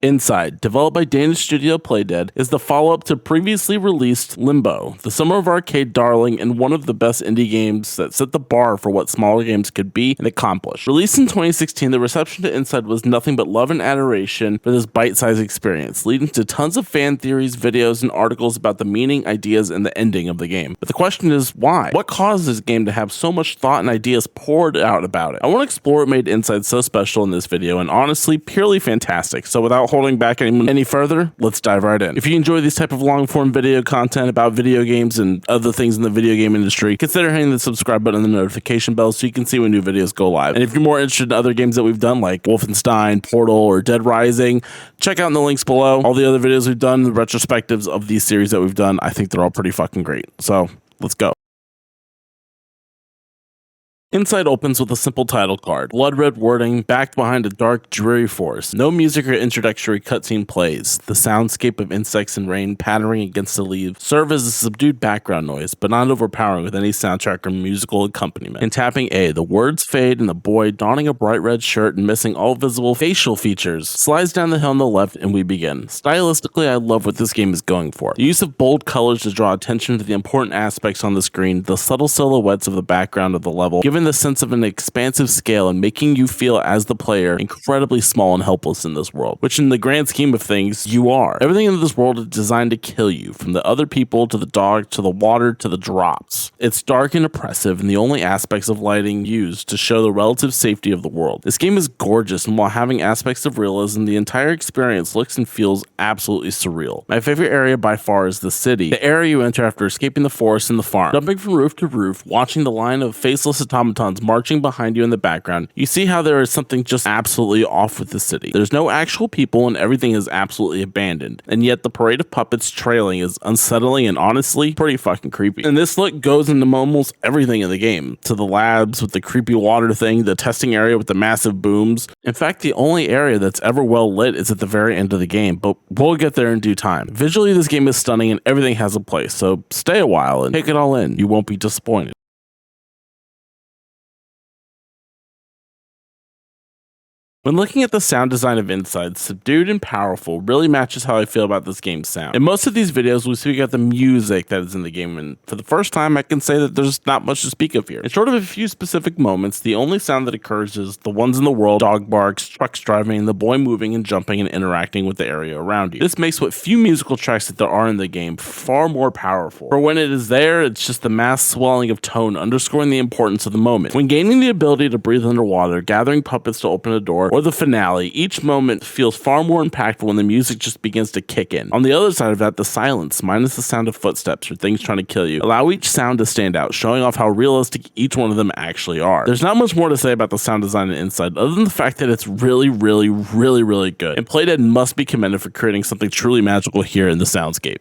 Inside, developed by Danish studio Playdead, is the follow-up to previously released Limbo, the summer of arcade darling and one of the best indie games that set the bar for what smaller games could be and accomplish. Released in 2016, the reception to Inside was nothing but love and adoration for this bite-sized experience, leading to tons of fan theories, videos, and articles about the meaning, ideas, and the ending of the game. But the question is, why? What caused this game to have so much thought and ideas poured out about it? I want to explore what made Inside so special in this video, and honestly, purely fantastic. So without holding back any further, let's dive right in. If you enjoy these type of long-form video content about video games and other things in the video game industry, consider hitting the subscribe button and the notification bell so you can see when new videos go live. And if you're more interested in other games that we've done like Wolfenstein, Portal, or Dead Rising, check out in the links below all the other videos we've done, the retrospectives of these series that we've done. I think they're all pretty fucking great. So let's go. Inside opens with a simple title card, blood red wording backed behind a dark, dreary forest. No music or introductory cutscene plays. The soundscape of insects and rain pattering against the leaves serve as a subdued background noise, but not overpowering with any soundtrack or musical accompaniment. In tapping A, the words fade and the boy, donning a bright red shirt and missing all visible facial features, slides down the hill on the left and we begin. Stylistically, I love what this game is going for. The use of bold colors to draw attention to the important aspects on the screen, the subtle silhouettes of the background of the level, giving the sense of an expansive scale and making you feel as the player incredibly small and helpless in this world, which in the grand scheme of things, you are. Everything in this world is designed to kill you, from the other people to the dog to the water to the drops. It's dark and oppressive, and the only aspects of lighting used to show the relative safety of the world. This game is gorgeous, and while having aspects of realism, the entire experience looks and feels absolutely surreal. My favorite area by far is the city, the area you enter after escaping the forest and the farm. Jumping from roof to roof, watching the line of faceless automatons marching behind you in the background, you see how there is something just absolutely off with the city. There's no actual people and everything is absolutely abandoned, and yet the parade of puppets trailing is unsettling and honestly pretty fucking creepy. And this look goes into almost everything in the game, to the labs with the creepy water thing, the testing area with the massive booms. In fact, the only area that's ever well lit is at the very end of the game, but we'll get there in due time. Visually, this game is stunning and everything has a place, so stay a while and take it all in. You won't be disappointed. When looking at the sound design of Inside, subdued and powerful really matches how I feel about this game's sound. In most of these videos, we speak about the music that is in the game, and for the first time, I can say that there's not much to speak of here. And short of a few specific moments, the only sound that occurs is the ones in the world, dog barks, trucks driving, the boy moving and jumping and interacting with the area around you. This makes what few musical tracks that there are in the game far more powerful. For when it is there, it's just the mass swelling of tone underscoring the importance of the moment. When gaining the ability to breathe underwater, gathering puppets to open a door, or the finale, each moment feels far more impactful when the music just begins to kick in. On the other side of that, the silence, minus the sound of footsteps or things trying to kill you, allow each sound to stand out, showing off how realistic each one of them actually are. There's not much more to say about the sound design in Inside, other than the fact that it's really good, and Playdead must be commended for creating something truly magical here in the Soundscape.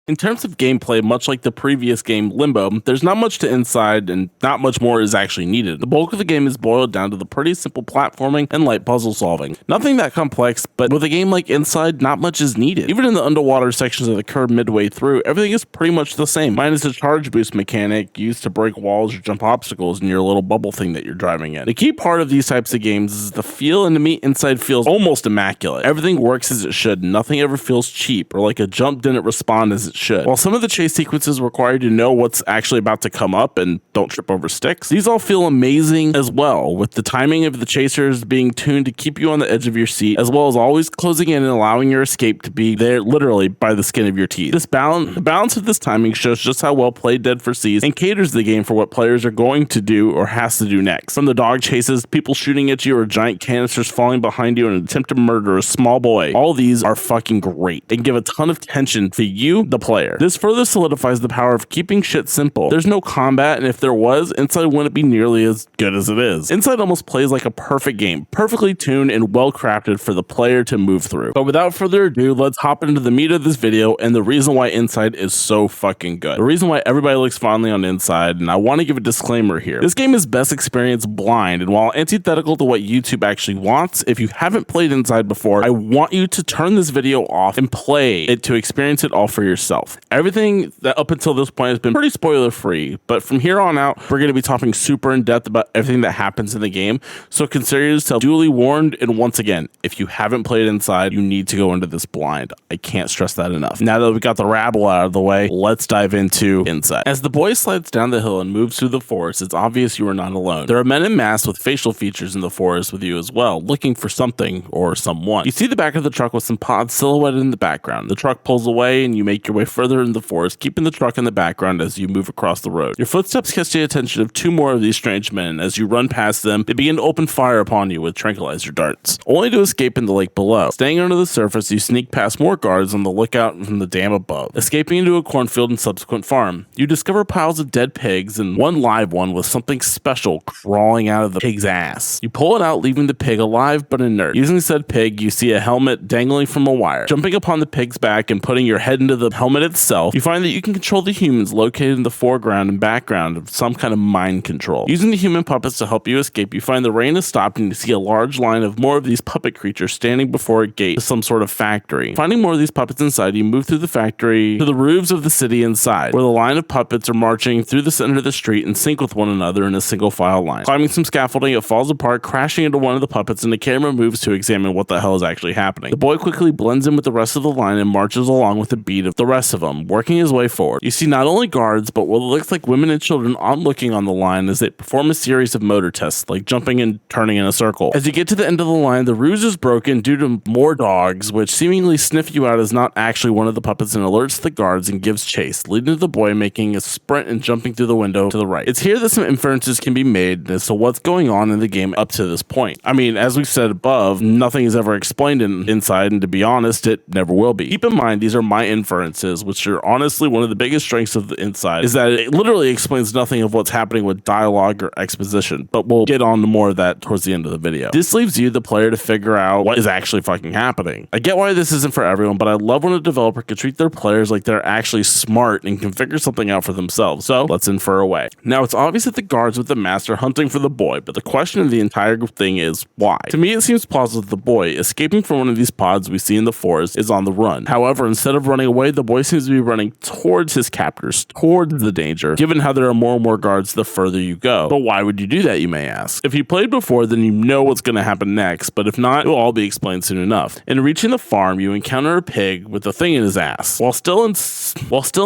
In terms of gameplay, much like the previous game, Limbo, there's not much to Inside and not much more is actually needed. The bulk of the game is boiled down to the pretty simple platforming and light puzzle solving. Nothing that complex, but with a game like Inside, not much is needed. Even in the underwater sections of the curve midway through, everything is pretty much the same, minus the charge boost mechanic used to break walls or jump obstacles in your little bubble thing that you're driving in. The key part of these types of games is the feel, and to me, Inside feels almost immaculate. Everything works as it should, nothing ever feels cheap or like a jump didn't respond as it should. While some of the chase sequences require you to know what's actually about to come up and don't trip over sticks, these all feel amazing as well, with the timing of the chasers being tuned to keep you on the edge of your seat, as well as always closing in and allowing your escape to be there literally by the skin of your teeth. The balance of this timing shows just how well Playdead foresees and caters the game for what players are going to do or has to do next. From the dog chases, people shooting at you, or giant canisters falling behind you in an attempt to murder a small boy, all these are fucking great and give a ton of tension to you, the player. This further solidifies the power of keeping shit simple. There's no combat, and if there was, Inside wouldn't be nearly as good as it is. Inside almost plays like a perfect game, perfectly tuned and well crafted for the player to move through. But without further ado, let's hop into the meat of this video and the reason why Inside is so fucking good. The reason why everybody looks fondly on Inside, and I want to give a disclaimer here. This game is best experienced blind, and while antithetical to what YouTube actually wants, if you haven't played Inside before, I want you to turn this video off and play it to experience it all for yourself. Everything that up until this point has been pretty spoiler free, but from here on out, we're going to be talking super in depth about everything that happens in the game, so consider yourself duly warned. And once again, if you haven't played Inside, you need to go into this blind. I can't stress that enough. Now that we got the rabble out of the way, let's dive into Inside. As the boy slides down the hill and moves through the forest, it's obvious you are not alone. There are men in masks with facial features in the forest with you as well, looking for something or someone. You see the back of the truck with some pods silhouetted in the background. The truck pulls away and you make your way further in the forest, keeping the truck in the background as you move across the road. Your footsteps catch the attention of two more of these strange men. As you run past them, they begin to open fire upon you with tranquilizer darts, only to escape in the lake below. Staying under the surface, you sneak past more guards on the lookout from the dam above, escaping into a cornfield and subsequent farm. You discover piles of dead pigs and one live one with something special crawling out of the pig's ass. You pull it out, leaving the pig alive but inert. Using said pig, you see a helmet dangling from a wire. Jumping upon the pig's back and putting your head into the helmet itself, you find that you can control the humans located in the foreground and background of some kind of mind control. Using the human puppets to help you escape, you find the rain has stopped and you see a large line of more of these puppet creatures standing before a gate to some sort of factory. Finding more of these puppets inside, you move through the factory to the roofs of the city inside, where the line of puppets are marching through the center of the street in sync with one another in a single file line. Climbing some scaffolding, it falls apart, crashing into one of the puppets, and the camera moves to examine what the hell is actually happening. The boy quickly blends in with the rest of the line and marches along with the beat of the rest of them, working his way forward. You see not only guards, but what looks like women and children onlooking on the line as they perform a series of motor tests, like jumping and turning in a circle. As you get to the end of the line, the ruse is broken due to more dogs, which seemingly sniff you out as not actually one of the puppets and alerts the guards and gives chase, leading to the boy making a sprint and jumping through the window to the right. It's here that some inferences can be made as to what's going on in the game up to this point. I mean, as we've said above, nothing is ever explained Inside, and to be honest, it never will be. Keep in mind, these are my inferences, which are honestly one of the biggest strengths of the Inside, is that it literally explains nothing of what's happening with dialogue or exposition, but we'll get on to more of that towards the end of the video. This leaves you, the player, to figure out what is actually fucking happening. I get why this isn't for everyone, but I love when a developer can treat their players like they're actually smart and can figure something out for themselves, so let's infer away. Now, it's obvious that the guards with the mask are hunting for the boy, but the question of the entire thing is, why? To me, it seems plausible that the boy, escaping from one of these pods we see in the forest, is on the run. However, instead of running away, the boy seems to be running towards his captors, towards the danger, given how there are more and more guards the further you go. But why would you do that, you may ask? If you played before, then you know what's going to happen next, but if not, it will all be explained soon enough. In reaching the farm, you encounter a pig with a thing in his ass. While still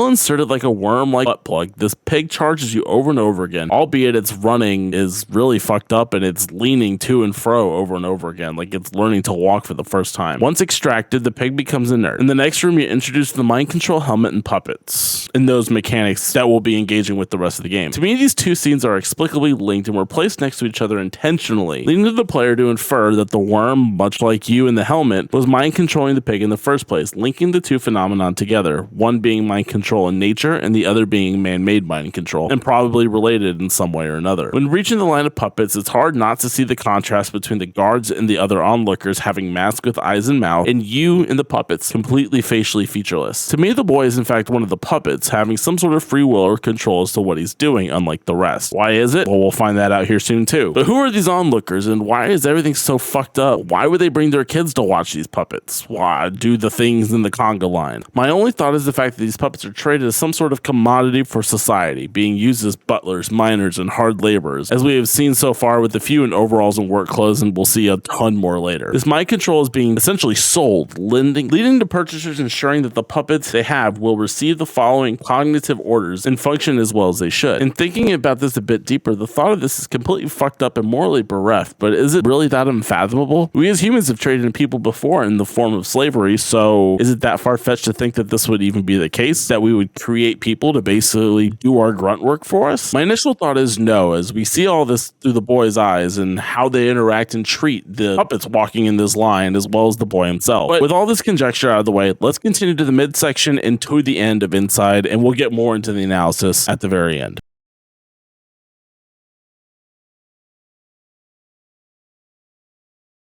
inserted like a worm-like butt plug, this pig charges you over and over again, albeit its running is really fucked up and it's leaning to and fro over and over again, like it's learning to walk for the first time. Once extracted, the pig becomes inert. In the next room, you introduce the mind control helmet and puppets, and those mechanics that will be engaging with the rest of the game. To me, these two scenes are explicably linked and were placed next to each other intentionally, leading to the player to infer that the worm, much like you in the helmet, was mind controlling the pig in the first place, linking the two phenomenon together, one being mind control in nature and the other being man-made mind control, and probably related in some way or another. When reaching the line of puppets, it's hard not to see the contrast between the guards and the other onlookers having masks with eyes and mouth, and you and the puppets completely facially featureless. To me, the boy is in fact one of the puppets, having some sort of free will or control as to what he's doing, unlike the rest. Why is it? Well, we'll find that out here soon too. But who are these onlookers, and why is everything so fucked up? Why would they bring their kids to watch these puppets? Why do the things in the conga line? My only thought is the fact that these puppets are traded as some sort of commodity for society, being used as butlers, miners, and hard laborers, as we have seen so far with a few in overalls and work clothes, and we'll see a ton more later. This mind control is being essentially sold, leading to purchasers ensuring that the puppets they have will receive the following following cognitive orders and function as well as they should. And thinking about this a bit deeper, the thought of this is completely fucked up and morally bereft, but is it really that unfathomable? We as humans have traded in people before in the form of slavery, so is it that far-fetched to think that this would even be the case, that we would create people to basically do our grunt work for us? My initial thought is no, as we see all this through the boy's eyes and how they interact and treat the puppets walking in this line as well as the boy himself. But with all this conjecture out of the way, let's continue to the midsection and to the end of Inside, and we'll get more into the analysis at the very end.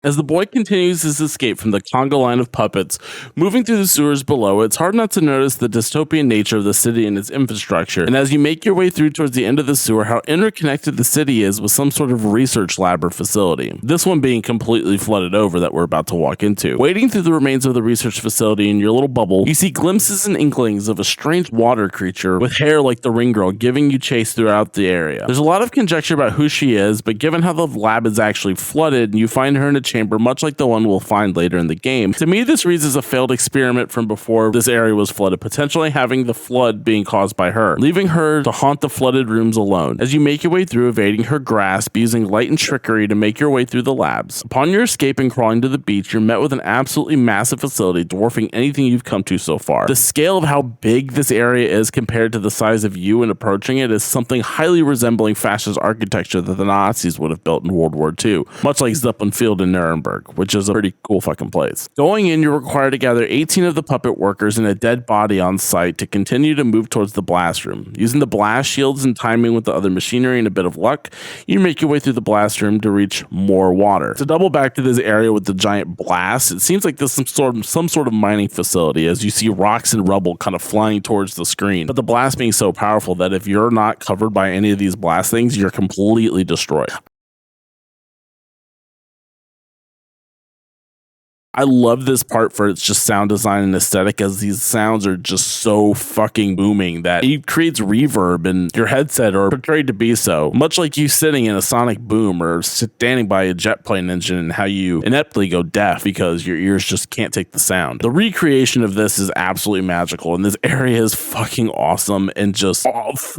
As the boy continues his escape from the conga line of puppets, moving through the sewers below, it's hard not to notice the dystopian nature of the city and its infrastructure, and as you make your way through towards the end of the sewer, how interconnected the city is with some sort of research lab or facility. This one being completely flooded over that we're about to walk into. Wading through the remains of the research facility in your little bubble, you see glimpses and inklings of a strange water creature with hair like the ring girl giving you chase throughout the area. There's a lot of conjecture about who she is, but given how the lab is actually flooded, you find her in a chamber much like the one we'll find later in the game. To me, this reads as a failed experiment from before this area was flooded, potentially having the flood being caused by her, leaving her to haunt the flooded rooms alone. As you make your way through, evading her grasp, using light and trickery to make your way through the labs. Upon your escape and crawling to the beach, you're met with an absolutely massive facility dwarfing anything you've come to so far. The scale of how big this area is compared to the size of you and approaching it is something highly resembling fascist architecture that the Nazis would have built in World War II, much like Zeppelin Field in Nuremberg, which is a pretty cool fucking place. Going in, you're required to gather 18 of the puppet workers and a dead body on site to continue to move towards the blast room. Using the blast shields and timing with the other machinery and a bit of luck, you make your way through the blast room to reach more water. To double back to this area with the giant blast, it seems like this is some sort of mining facility, as you see rocks and rubble kind of flying towards the screen, but the blast being so powerful that if you're not covered by any of these blast things, you're completely destroyed. I love this part for its just sound design and aesthetic, as these sounds are just so fucking booming that it creates reverb in your headset, or portrayed to be so, much like you sitting in a sonic boom or standing by a jet plane engine and how you ineptly go deaf because your ears just can't take the sound. The recreation of this is absolutely magical, and this area is fucking awesome and just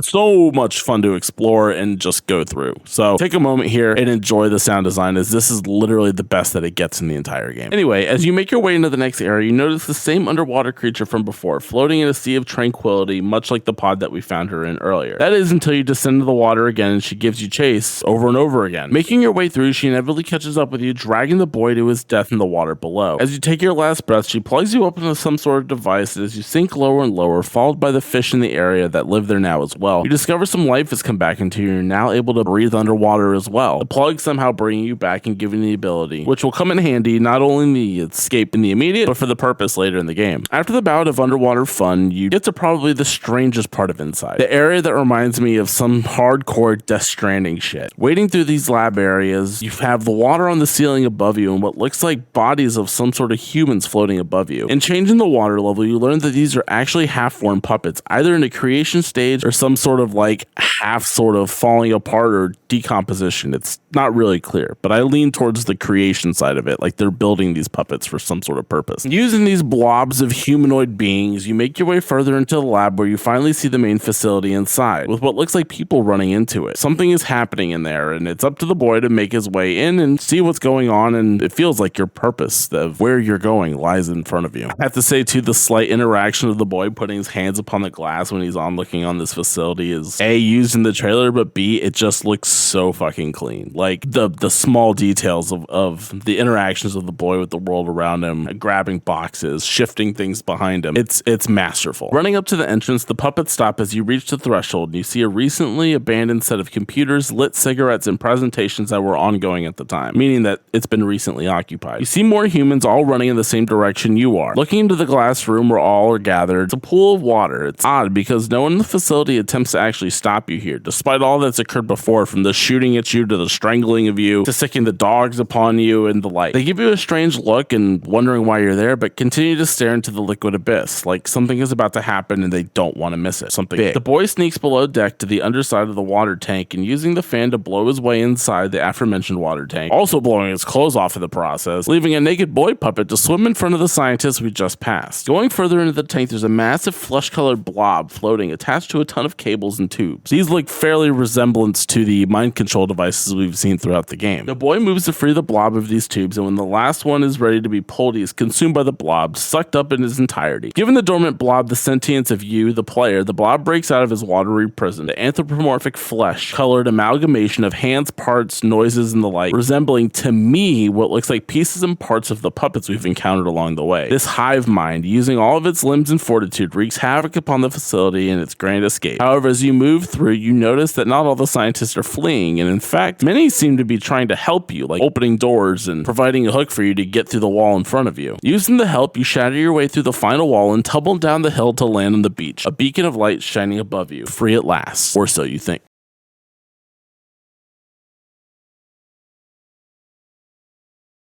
so much fun to explore and just go through. So take a moment here and enjoy the sound design, as this is literally the best that it gets in the entire game. Anyway, as you make your way into the next area, you notice the same underwater creature from before, floating in a sea of tranquility, much like the pod that we found her in earlier. That is until you descend into the water again and she gives you chase over and over again. Making your way through, she inevitably catches up with you, dragging the boy to his death in the water below. As you take your last breath, she plugs you up into some sort of device, and as you sink lower and lower, followed by the fish in the area that live there now as well, you discover some life has come back into you, and you're now able to breathe underwater as well. The plug somehow bringing you back and giving you the ability, which will come in handy not only in the escape in the immediate, but for the purpose later in the game. After the bout of underwater fun, you get to probably the strangest part of Inside, the area that reminds me of some hardcore Death Stranding shit. Wading through these lab areas, you have the water on the ceiling above you and what looks like bodies of some sort of humans floating above you. In changing the water level, you learn that these are actually half-formed puppets, either in a creation stage or some sort of like half sort of falling apart or decomposition. It's not really clear, but I lean towards the creation side of it, like they're building these puppets for some sort of purpose. Using these blobs of humanoid beings, you make your way further into the lab, where you finally see the main facility inside, with what looks like people running into it. Something is happening in there, and it's up to the boy to make his way in and see what's going on, and it feels like your purpose of where you're going lies in front of you. I have to say too, the slight interaction of the boy putting his hands upon the glass when he's looking on this facility is A, used in the trailer, but B, it just looks so fucking clean. Like the small details of the interactions of the boy with the world around him, grabbing boxes, shifting things behind him. It's masterful. Running up to the entrance, the puppets stop as you reach the threshold, and you see a recently abandoned set of computers, lit cigarettes, and presentations that were ongoing at the time, meaning that it's been recently occupied. You see more humans all running in the same direction you are. Looking into the glass room where all are gathered, it's a pool of water. It's odd because no one in the facility attempts to actually stop you here, despite all that's occurred before, from the shooting at you to the strangling of you to sicking the dogs upon you and the like. They give you a strange look look and wondering why you're there, but continue to stare into the liquid abyss, like something is about to happen and they don't want to miss it. Something big. The boy sneaks below deck to the underside of the water tank and using the fan to blow his way inside the aforementioned water tank, also blowing his clothes off in the process, leaving a naked boy puppet to swim in front of the scientists we just passed. Going further into the tank, there's a massive flesh-colored blob floating attached to a ton of cables and tubes. These look fairly resemblance to the mind control devices we've seen throughout the game. The boy moves to free the blob of these tubes, and when the last one is ready to be pulled, he is consumed by the blob, sucked up in his entirety. Given the dormant blob the sentience of you, the player, the blob breaks out of his watery prison, the anthropomorphic flesh-colored amalgamation of hands, parts, noises, and the like, resembling to me what looks like pieces and parts of the puppets we've encountered along the way. This hive mind, using all of its limbs and fortitude, wreaks havoc upon the facility and its grand escape. However, as you move through, you notice that not all the scientists are fleeing, and in fact, many seem to be trying to help you, like opening doors and providing a hook for you to get through the wall in front of you. Using the help, you shatter your way through the final wall and tumble down the hill to land on the beach, a beacon of light shining above you, free at last, or so you think.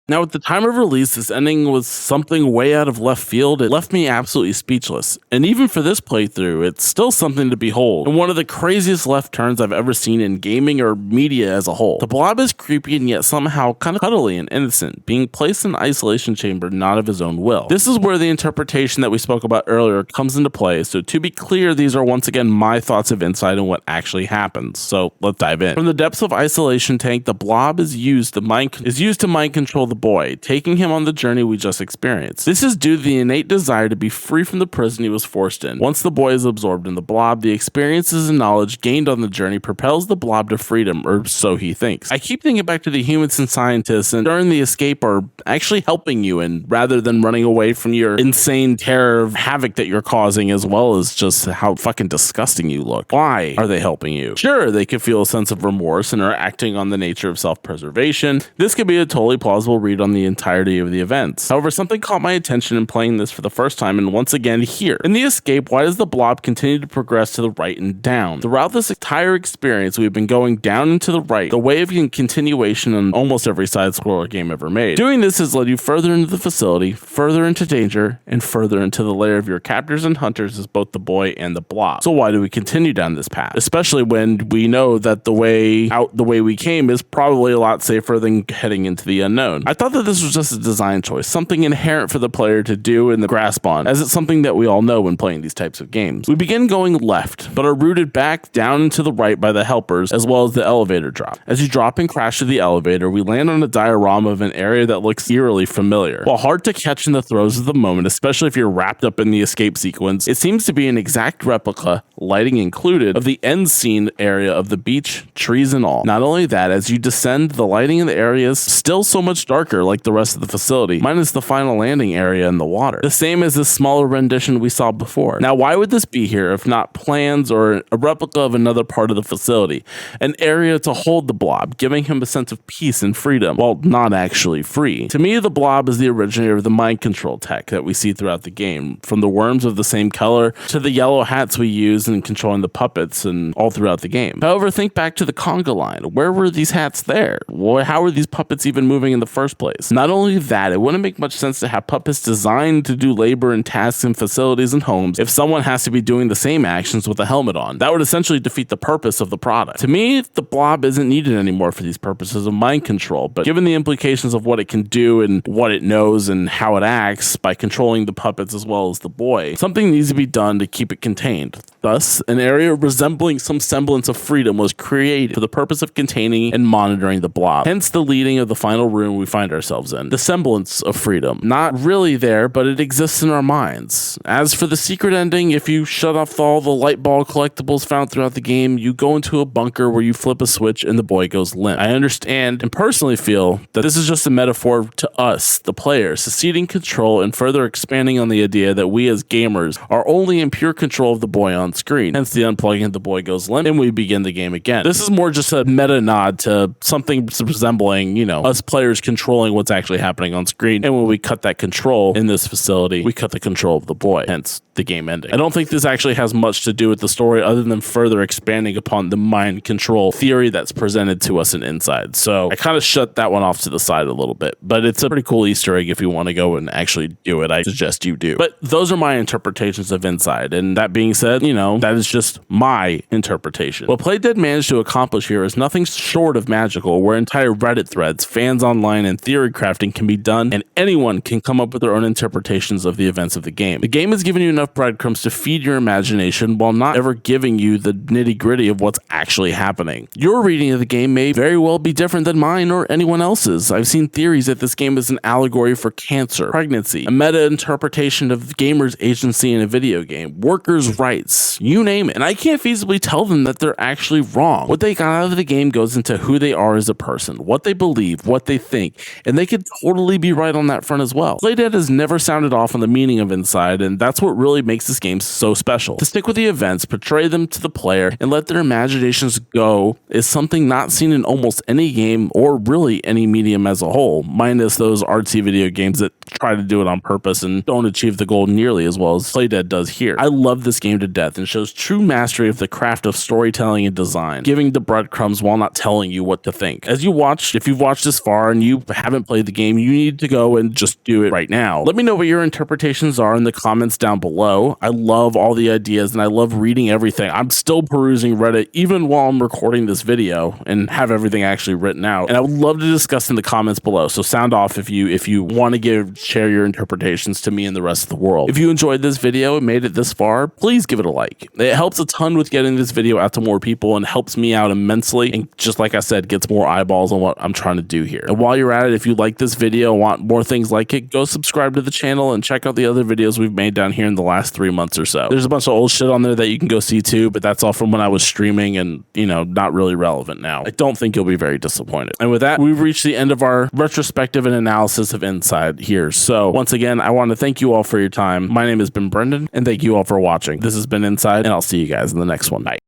Now, at the time of release, this ending was something way out of left field. It left me absolutely speechless. And even for this playthrough, it's still something to behold, and one of the craziest left turns I've ever seen in gaming or media as a whole. The blob is creepy and yet somehow kind of cuddly and innocent, being placed in an isolation chamber not of his own will. This is where the interpretation that we spoke about earlier comes into play, so to be clear, these are once again my thoughts of insight and what actually happens. So let's dive in. From the depths of isolation tank, the blob is used to mind control the boy, taking him on the journey we just experienced. This is due to the innate desire to be free from the prison he was forced in. Once the boy is absorbed in the blob, the experiences and knowledge gained on the journey propels the blob to freedom, or so he thinks. I keep thinking back to the humans and scientists, and during the escape are actually helping you, and rather than running away from your insane terror of havoc that you're causing, as well as just how fucking disgusting you look. Why are they helping you? Sure, they could feel a sense of remorse and are acting on the nature of self-preservation. This could be a totally plausible read on the entirety of the events. However, something caught my attention in playing this for the first time, and once again here. In the escape, why does the blob continue to progress to the right and down? Throughout this entire experience, we've been going down and to the right, the way of continuation on almost every side-scroller game ever made. Doing this has led you further into the facility, further into danger, and further into the lair of your captors and hunters as both the boy and the blob. So why do we continue down this path? Especially when we know that the way out the way we came is probably a lot safer than heading into the unknown. I thought that this was just a design choice, something inherent for the player to do and the grasp on, as it's something that we all know when playing these types of games. We begin going left, but are rooted back down and to the right by the helpers, as well as the elevator drop. As you drop and crash to the elevator, we land on a diorama of an area that looks eerily familiar. While hard to catch in the throes of the moment, especially if you're wrapped up in the escape sequence, it seems to be an exact replica, lighting included, of the end scene area of the beach, trees and all. Not only that, as you descend, the lighting in the area is still so much darker like the rest of the facility, minus the final landing area in the water. The same as this smaller rendition we saw before. Now, why would this be here if not plans or a replica of another part of the facility? An area to hold the blob, giving him a sense of peace and freedom, while not actually free. To me, the blob is the originator of the mind control tech that we see throughout the game, from the worms of the same color to the yellow hats we use in controlling the puppets and all throughout the game. However, think back to the conga line. Where were these hats there? How were these puppets even moving in the first place? Not only that, it wouldn't make much sense to have puppets designed to do labor and tasks in facilities and homes if someone has to be doing the same actions with a helmet on. That would essentially defeat the purpose of the product. To me, the blob isn't needed anymore for these purposes of mind control, but given the implications of what it can do and what it knows and how it acts by controlling the puppets as well as the boy, something needs to be done to keep it contained. Thus, an area resembling some semblance of freedom was created for the purpose of containing and monitoring the blob. Hence the leading of the final room we find ourselves in. The semblance of freedom. Not really there, but it exists in our minds. As for the secret ending, if you shut off all the light ball collectibles found throughout the game, you go into a bunker where you flip a switch and the boy goes limp. I understand and personally feel that this is just a metaphor to us, the players, seceding control and further expanding on the idea that we as gamers are only in pure control of the boy on screen. Hence the unplugging, the boy goes limp, and we begin the game again. This is more just a meta nod to something resembling, us players controlling what's actually happening on screen. And when we cut that control in this facility, we cut the control of the boy, hence the game ending. I don't think this actually has much to do with the story other than further expanding upon the mind control theory that's presented to us in Inside. So I kind of shut that one off to the side a little bit, but it's a pretty cool Easter egg if you want to go and actually do it. I suggest you do. But those are my interpretations of Inside. And that being said, that is just my interpretation. What Playdead managed to accomplish here is nothing short of magical, where entire Reddit threads, fans online, and theory crafting can be done, and anyone can come up with their own interpretations of the events of the game. The game has given you enough breadcrumbs to feed your imagination while not ever giving you the nitty-gritty of what's actually happening. Your reading of the game may very well be different than mine or anyone else's. I've seen theories that this game is an allegory for cancer, pregnancy, a meta-interpretation of gamers' agency in a video game, workers' rights, you name it. And I can't feasibly tell them that they're actually wrong. What they got out of the game goes into who they are as a person, what they believe, what they think, and they could totally be right on that front as well. Playdead has never sounded off on the meaning of Inside, and that's what really makes this game so special. To stick with the events, portray them to the player, and let their imaginations go is something not seen in almost any game or really any medium as a whole, minus those artsy video games that try to do it on purpose and don't achieve the goal nearly as well as Playdead does here. I love this game to death and shows true mastery of the craft of storytelling and design, giving the breadcrumbs while not telling you what to think. As you watch, if you've watched this far and you haven't played the game, you need to go and just do it right now. Let me know what your interpretations are in the comments down below. I love all the ideas and I love reading everything. I'm still perusing Reddit even while I'm recording this video and have everything actually written out. And I would love to discuss in the comments below. So sound off if you want to share your interpretations to me and the rest of the world. If you enjoyed this video and made it this far, please give it a like. It helps a ton with getting this video out to more people and helps me out immensely. And just like I said, gets more eyeballs on what I'm trying to do here. And while you're at it, if you like this video and want more things like it, go subscribe to the channel and check out the other videos we've made down here in the last 3 months or so. There's a bunch of old shit on there that you can go see too, but that's all from when I was streaming and, not really relevant now. I don't think you'll be very disappointed. And with that, we've reached the end of our retrospective and analysis of Inside here. So once again, I want to thank you all for your time. My name has been Brendan, and thank you all for watching. This has been Inside, and I'll see you guys in the next one. Bye.